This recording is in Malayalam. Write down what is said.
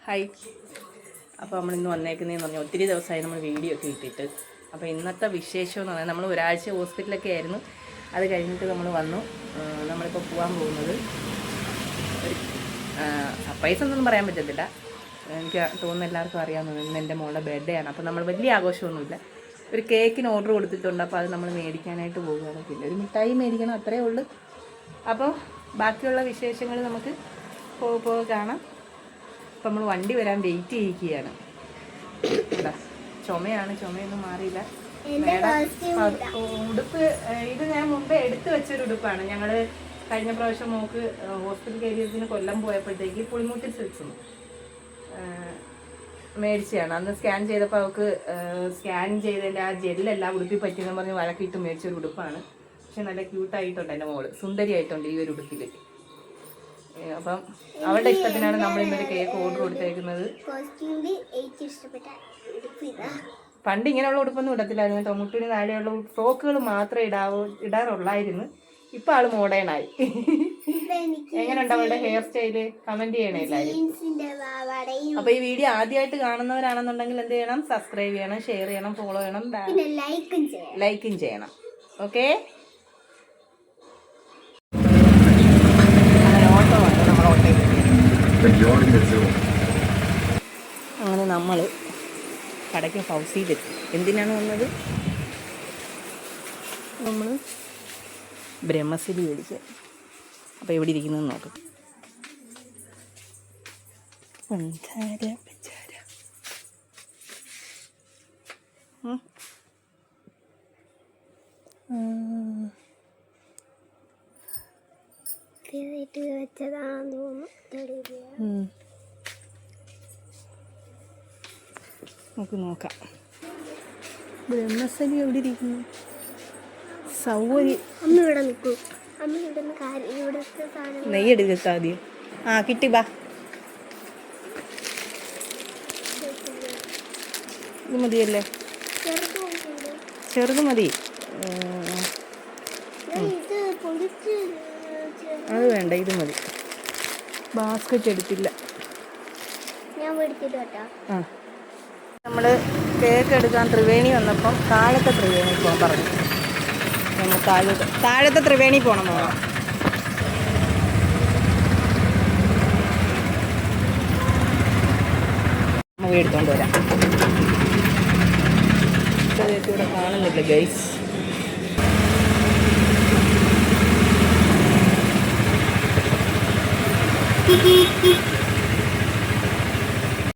ഹായ്. അപ്പോൾ നമ്മളിന്ന് വന്നേക്കുന്നതെന്ന് പറഞ്ഞാൽ ഒത്തിരി ദിവസമായി നമ്മൾ വീഡിയോ ഒക്കെ ഇട്ടിട്ട്. അപ്പോൾ ഇന്നത്തെ വിശേഷം എന്ന് പറഞ്ഞാൽ നമ്മൾ ഒരാഴ്ച ഹോസ്പിറ്റലൊക്കെ ആയിരുന്നു. അത് കഴിഞ്ഞിട്ട് നമ്മൾ വന്നു. നമ്മളിപ്പോൾ പോകാൻ പോകുന്നത് സർപ്രൈസ് ഒന്നും പറയാൻ പറ്റത്തില്ല. എനിക്ക് തോന്നുന്നു എല്ലാവർക്കും അറിയാമെന്ന്. ഇന്ന് എൻ്റെ മോളുടെ ബർത്ത്ഡേ ആണ്. അപ്പോൾ നമ്മൾ വലിയ ആഘോഷമൊന്നുമില്ല. ഒരു കേക്കിന് ഓർഡർ കൊടുത്തിട്ടുണ്ട്. അപ്പോൾ അത് നമ്മൾ മേടിക്കാനായിട്ട് പോവുകയാണ്. പിന്നെ ഒരു മിഠായി മേടിക്കണം, അത്രയേ ഉള്ളൂ. അപ്പോൾ ബാക്കിയുള്ള വിശേഷങ്ങൾ നമുക്ക് പോകെ കാണാം. അപ്പം നമ്മൾ വണ്ടി വരാൻ വെയിറ്റ് ചെയ്യിക്കുകയാണ്. ചുമയൊന്നും മാറിയില്ല. ഉടുപ്പ് ഇത് ഞാൻ മുമ്പേ എടുത്തു വെച്ചൊരു ഉടുപ്പാണ്. ഞങ്ങൾ കഴിഞ്ഞ പ്രാവശ്യം മോക്ക് ഹോസ്പിറ്റൽ കേരിയത്തിന് കൊല്ലം പോയപ്പോഴത്തേക്ക് പുളിമൂട്ടി സിൽക്സ് മേടിച്ചതാണ്. അന്ന് സ്കാൻ ചെയ്തപ്പോൾ അവൾക്ക് സ്കാൻ ചെയ്തതിൻ്റെ ആ ജെല്ലെല്ലാം ഉടുപ്പിൽ പറ്റിയെന്ന് പറഞ്ഞ് വഴക്കിട്ട് മേടിച്ചൊരു ഉടുപ്പാണ്. പക്ഷെ നല്ല ക്യൂട്ടായിട്ടുണ്ട് എൻ്റെ മോള്, സുന്ദരിയായിട്ടുണ്ട് ഈ ഒരു ഉടുപ്പിൽ. അപ്പം അവളുടെ ഇഷ്ടത്തിനാണ് നമ്മൾ ഇന്നൊരു കേക്ക് ഓർഡർ കൊടുത്തേക്കുന്നത്. പണ്ട് ഇങ്ങനെയുള്ള ഉടുപ്പൊന്നും ഇടത്തില്ലായിരുന്നു കേട്ടോ. മുട്ടിന് താഴെയുള്ള ഫ്രോക്കുകൾ മാത്രമേ ഇടാറുള്ളായിരുന്നു. ഇപ്പം ആള് മോഡേണായി. എങ്ങനെയുണ്ട് അവളുടെ ഹെയർ സ്റ്റൈല്? കമന്റ് ചെയ്യണേ എല്ലാവരും. അപ്പൊ ഈ വീഡിയോ ആദ്യമായിട്ട് കാണുന്നവരാണെന്നുണ്ടെങ്കിൽ എന്ത് ചെയ്യണം? സബ്സ്ക്രൈബ് ചെയ്യണം, ഷെയർ ചെയ്യണം, ഫോളോ ചെയ്യണം, ലൈക്കും ചെയ്യണം. ഓക്കെ. അങ്ങനെ നമ്മൾ കടയ്ക്ക് ഹൗസിലെത്തി. എന്തിനാണ് വന്നത്? നമ്മൾ ബ്രഹ്മസലി മേടിക്കുക. അപ്പോൾ എവിടെ ഇരിക്കുന്നതെന്ന് നോക്കാം. നമുക്ക് നോക്കാം. ബ്രഹ്മസലി എവിടെ ഇരിക്കുന്നു? നെയ്യ് എടുക്കാം ആദ്യം. കിട്ടി. ബാ, ഇത് മതിയല്ലേ? ചെറുത് മതി. അത് വേണ്ട, ഇത് മതി. ബാസ്ക്കറ്റ് എടുത്തില്ല. നമ്മൾ കേക്ക് എടുക്കാൻ ത്രിവേണി വന്നപ്പം താഴത്തെ ത്രിവേണി പോകാൻ പറഞ്ഞു. നമ്മൾ താഴത്തെ ത്രിവേണി പോകണം. നമുക്ക് എടുത്തോണ്ട് വരാം. ഇവിടെ കാണുന്നില്ല ഗൈസ്.